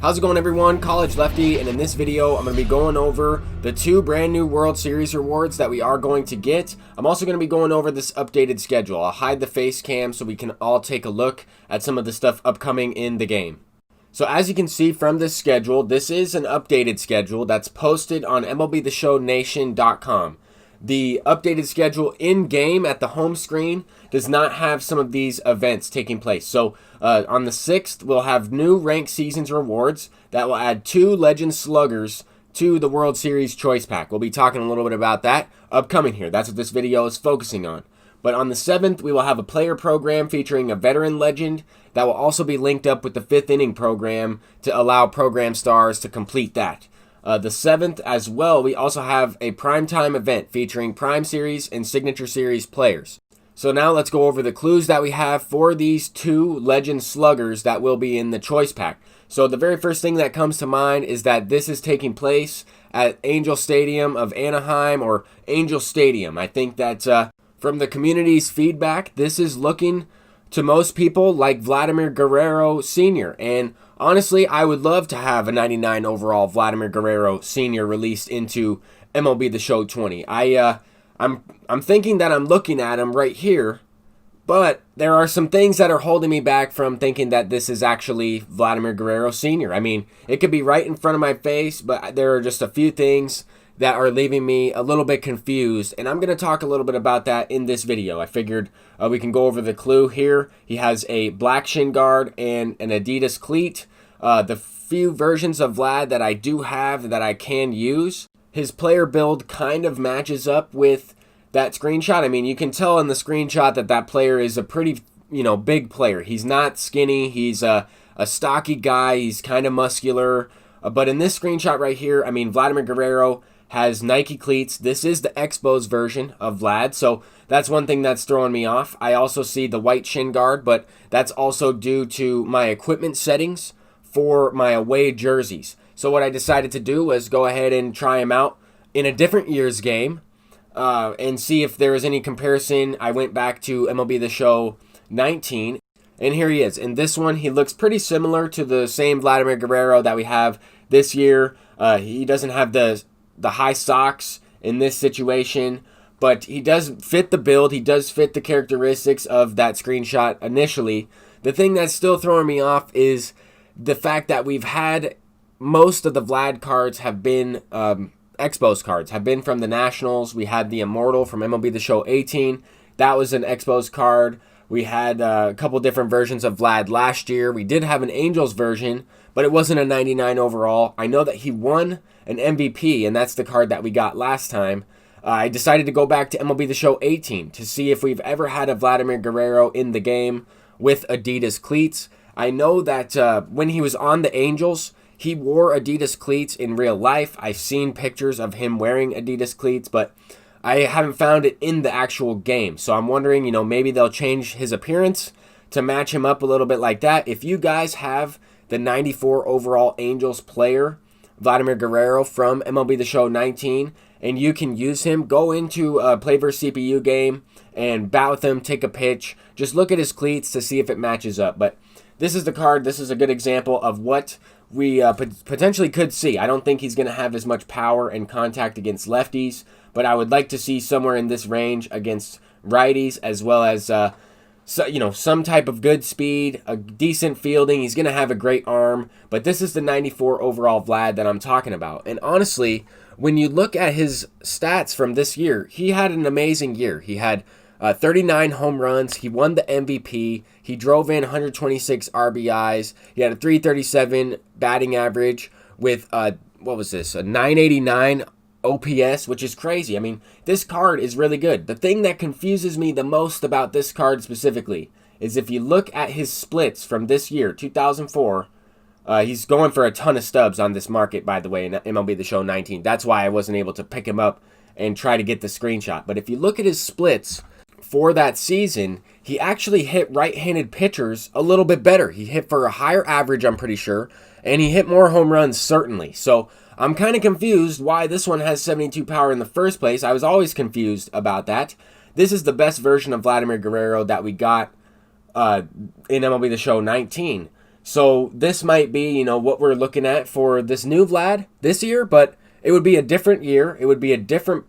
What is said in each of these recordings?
How's it going, everyone? College Lefty, and in this video I'm going to be going over the 2 brand new World Series rewards that we are going to get. I'm also going to be going over this updated schedule. I'll hide the face cam so we can all take a look at some of the stuff upcoming in the game. So as you can see from this schedule, this is an updated schedule that's posted on MLBtheshownation.com. The updated schedule in-game at the home screen does not have some of these events taking place. So on the 6th, we'll have new ranked seasons rewards that will add 2 Legend Sluggers to the World Series Choice Pack. We'll be talking a little bit about that upcoming here. That's what this video is focusing on. But on the 7th, we will have a player program featuring a veteran legend that will also be linked up with the 5th inning program to allow program stars to complete that. The 7th as well, we also have a primetime event featuring Prime Series and Signature Series players. So now let's go over the clues that we have for these 2 Legend Sluggers that will be in the Choice Pack. So the very first thing that comes to mind is that this is taking place at Angel Stadium of Anaheim, or Angel Stadium. I think that from the community's feedback, this is looking to most people like Vladimir Guerrero Sr. And honestly, I would love to have a 99 overall Vladimir Guerrero Sr. released into MLB The Show 20. I'm thinking that I'm looking at him right here, but there are some things that are holding me back from thinking that this is actually Vladimir Guerrero Sr. I mean, it could be right in front of my face, but there are just a few things that are leaving me a little bit confused, and I'm going to talk a little bit about that in this video. I figured we can go over the clue here. He has a black shin guard and an Adidas cleat. The few versions of Vlad that I do have that I can use, his player build kind of matches up with that screenshot. I mean, you can tell in the screenshot that that player is a pretty, big player. He's not skinny. He's a stocky guy. He's kind of muscular. But in this screenshot right here, I mean, Vladimir Guerrero has Nike cleats. This is the Expos version of Vlad, so that's one thing that's throwing me off. I also see the white shin guard, but that's also due to my equipment settings for my away jerseys. So what I decided to do was go ahead and try him out in a different year's game and see if there was any comparison. I went back to MLB The Show 19, and here he is. In this one, he looks pretty similar to the same Vladimir Guerrero that we have this year. He doesn't have the high socks in this situation, but he does fit the build. He does fit the characteristics of that screenshot initially. The thing that's still throwing me off is the fact that we've had most of the Vlad cards have been Expos cards, have been from the Nationals. We had the Immortal from MLB The Show 18. That was an Expos card. We had a couple different versions of Vlad last year. We did have an Angels version, but it wasn't a 99 overall. I know that he won an MVP, and that's the card that we got last time. I decided to go back to MLB The Show 18 to see if we've ever had a Vladimir Guerrero in the game with Adidas cleats. I know that when he was on the Angels, he wore Adidas cleats in real life. I've seen pictures of him wearing Adidas cleats, but I haven't found it in the actual game. So I'm wondering, maybe they'll change his appearance to match him up a little bit like that. If you guys have the 94 overall Angels player, Vladimir Guerrero from MLB The Show 19, and you can use him, go into a Play vs. CPU game and bat with him, take a pitch. Just look at his cleats to see if it matches up. But this is the card. This is a good example of what we potentially could see. I don't think he's going to have as much power and contact against lefties, but I would like to see somewhere in this range against righties, as well as some type of good speed, a decent fielding. He's going to have a great arm, but this is the 94 overall Vlad that I'm talking about. And honestly, when you look at his stats from this year, he had an amazing year. He had 39 home runs. He won the MVP. He drove in 126 RBIs. He had a 337 batting average with, a 989 OPS, which is crazy. I mean, this card is really good. The thing that confuses me the most about this card specifically is if you look at his splits from this year, 2004, he's going for a ton of stubs on this market, by the way, in MLB The Show 19. That's why I wasn't able to pick him up and try to get the screenshot. But if you look at his splits for that season, he actually hit right-handed pitchers a little bit better. He hit for a higher average, I'm pretty sure, and he hit more home runs, certainly. So I'm kind of confused why this one has 72 power in the first place. I was always confused about that. This is the best version of Vladimir Guerrero that we got in MLB The Show 19. So this might be, what we're looking at for this new Vlad this year, but it would be a different year. It would be a different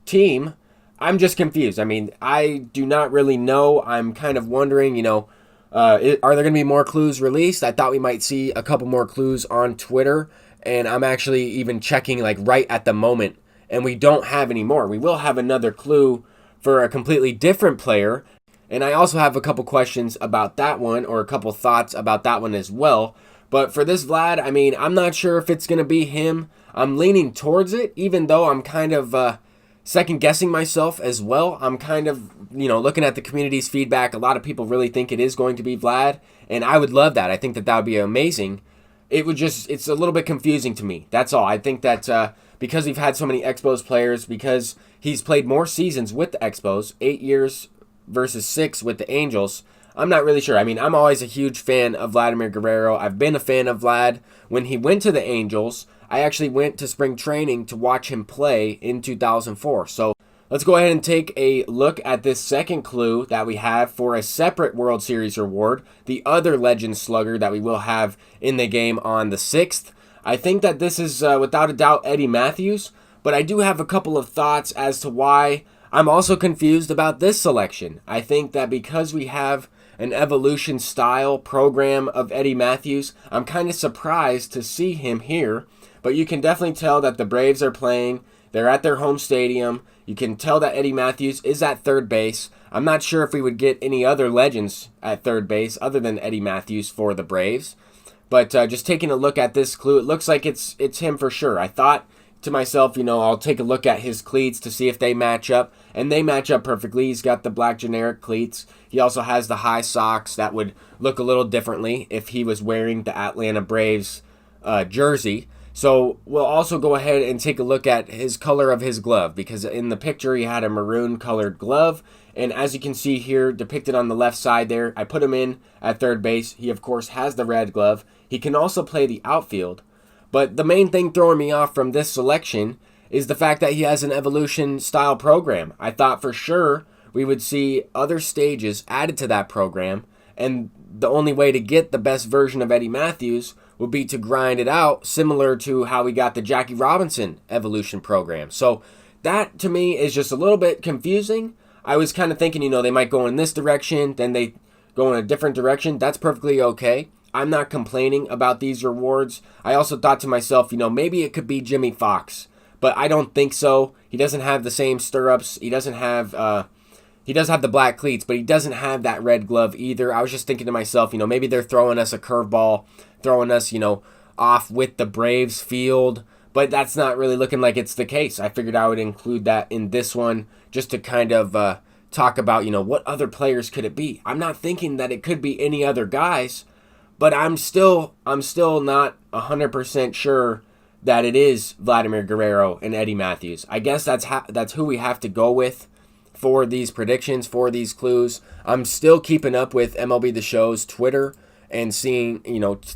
team. I'm just confused. I mean, I do not really know. I'm kind of wondering, are there going to be more clues released? I thought we might see a couple more clues on Twitter, and I'm actually even checking like right at the moment, and we don't have any more. We will have another clue for a completely different player, and I also have a couple questions about that one, or a couple thoughts about that one as well. But for this Vlad, I mean, I'm not sure if it's going to be him. I'm leaning towards it, even though I'm kind of second guessing myself as well. I'm kind of, looking at the community's feedback. A lot of people really think it is going to be Vlad, and I would love that. I think that would be amazing. It's a little bit confusing to me. That's all. I think that because we've had so many Expos players, because he's played more seasons with the Expos, 8 years versus 6 with the Angels, I'm not really sure. I mean, I'm always a huge fan of Vladimir Guerrero. I've been a fan of Vlad. When he went to the Angels, I actually went to spring training to watch him play in 2004. So let's go ahead and take a look at this second clue that we have for a separate World Series reward, the other Legend Slugger that we will have in the game on the 6th. I think that this is, without a doubt, Eddie Matthews, but I do have a couple of thoughts as to why I'm also confused about this selection. I think that because we have an evolution style program of Eddie Matthews, I'm kind of surprised to see him here, but you can definitely tell that the Braves are playing. They're at their home stadium. You can tell that Eddie Matthews is at third base. I'm not sure if we would get any other legends at third base other than Eddie Matthews for the Braves. But just taking a look at this clue, it looks like it's him for sure. I thought to myself, I'll take a look at his cleats to see if they match up, and they match up perfectly. He's got the black generic cleats. He also has the high socks that would look a little differently if he was wearing the Atlanta Braves jersey. So we'll also go ahead and take a look at his color of his glove, because in the picture he had a maroon colored glove, and as you can see here depicted on the left side there, I put him in at third base. He of course has the red glove. He can also play the outfield. But the main thing throwing me off from this selection is the fact that he has an evolution style program. I thought for sure we would see other stages added to that program, and the only way to get the best version of Eddie Matthews would be to grind it out, similar to how we got the Jackie Robinson evolution program. So that to me is just a little bit confusing. I was kind of thinking, they might go in this direction, then they go in a different direction. That's perfectly okay. I'm not complaining about these rewards. I also thought to myself, maybe it could be Jimmy Fox, but I don't think so. He doesn't have the same stirrups. He does have the black cleats, but he doesn't have that red glove either. I was just thinking to myself, maybe they're throwing us a curveball, throwing us, off with the Braves field, but that's not really looking like it's the case. I figured I would include that in this one just to kind of talk about, what other players could it be. I'm not thinking that it could be any other guys, but I'm still not 100% sure that it is Vladimir Guerrero and Eddie Matthews. I guess that's who we have to go with for these predictions, for these clues. I'm still keeping up with MLB The Show's Twitter and seeing,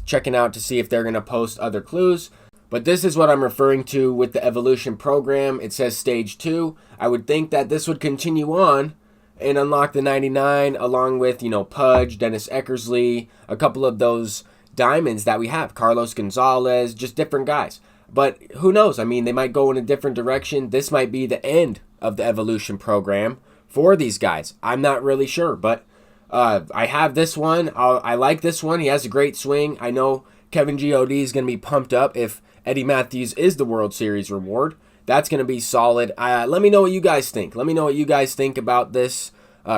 checking out to see if they're going to post other clues. But this is what I'm referring to with the evolution program. It says stage 2. I would think that this would continue on and unlock the 99 along with, Pudge, Dennis Eckersley, a couple of those diamonds that we have, Carlos Gonzalez, just different guys. But who knows? I mean, they might go in a different direction. This might be the end of the evolution program for these guys. I'm not really sure, but I have this one. I like this one. He has a great swing. I know Kevin G.O.D. is going to be pumped up if Eddie Matthews is the World Series reward. That's going to be solid. Let me know what you guys think. Let me know what you guys think about this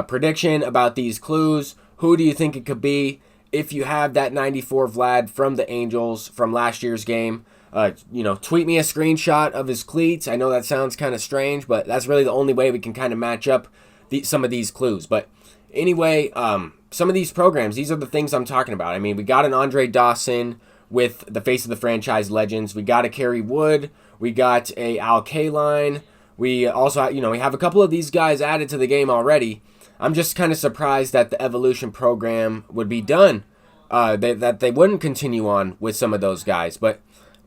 prediction, about these clues. Who do you think it could be? If you have that 94 Vlad from the Angels from last year's game, tweet me a screenshot of his cleats. I know that sounds kind of strange, but that's really the only way we can kind of match up some of these clues. But anyway, some of these programs, these are the things I'm talking about. I mean, we got an Andre Dawson with the face of the franchise legends. We got a Kerry Wood. We got a Al Kaline. We also, we have a couple of these guys added to the game already. I'm just kind of surprised that the evolution program would be done, that they wouldn't continue on with some of those guys. But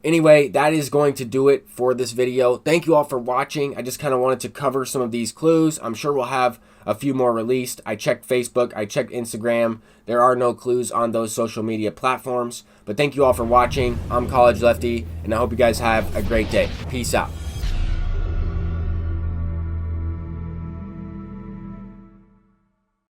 anyway, that is going to do it for this video. Thank you all for watching. I just kind of wanted to cover some of these clues. I'm sure we'll have a few more released. I checked Facebook, I checked Instagram. There are no clues on those social media platforms. But thank you all for watching. I'm College Lefty, and I hope you guys have a great day. Peace out.